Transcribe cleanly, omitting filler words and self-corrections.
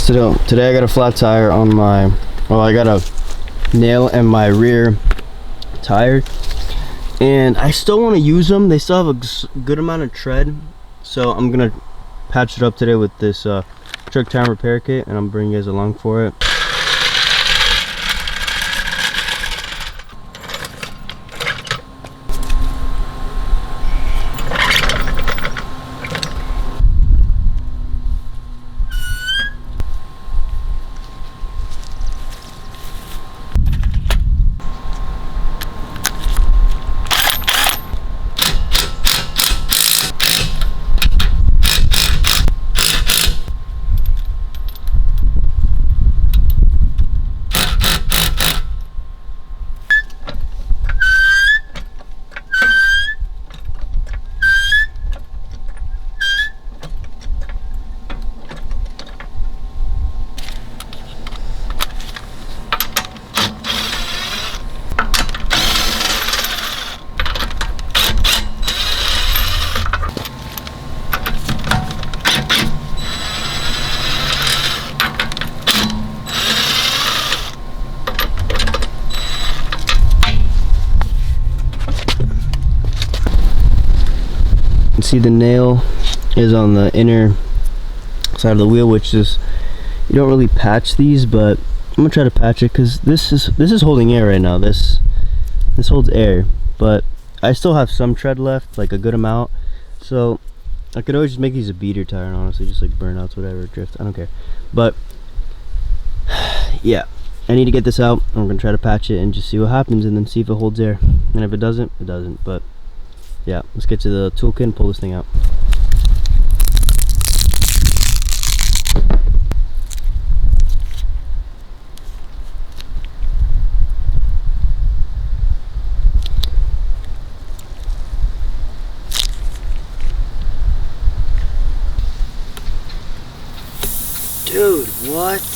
So today I got a flat tire on my, well, I got a nail in my rear tire, and I still want to use them. They still have a good amount of tread, so I'm gonna patch it up today with this truck tire repair kit, and I'm bringing you guys along for it. See, the nail is on the inner side of the wheel, which is, you don't really patch these, but I'm gonna try to patch it because this is holding air right now. This holds air, but I still have some tread left, like a good amount, so I could always just make these a beater tire and honestly just like burnouts, whatever, drift, I don't care. But yeah, I need to get this out. I'm gonna try to patch it and just see what happens, and then see if it holds air, and if it doesn't, it doesn't. But yeah, let's get to the toolkit and pull this thing out. Dude, what?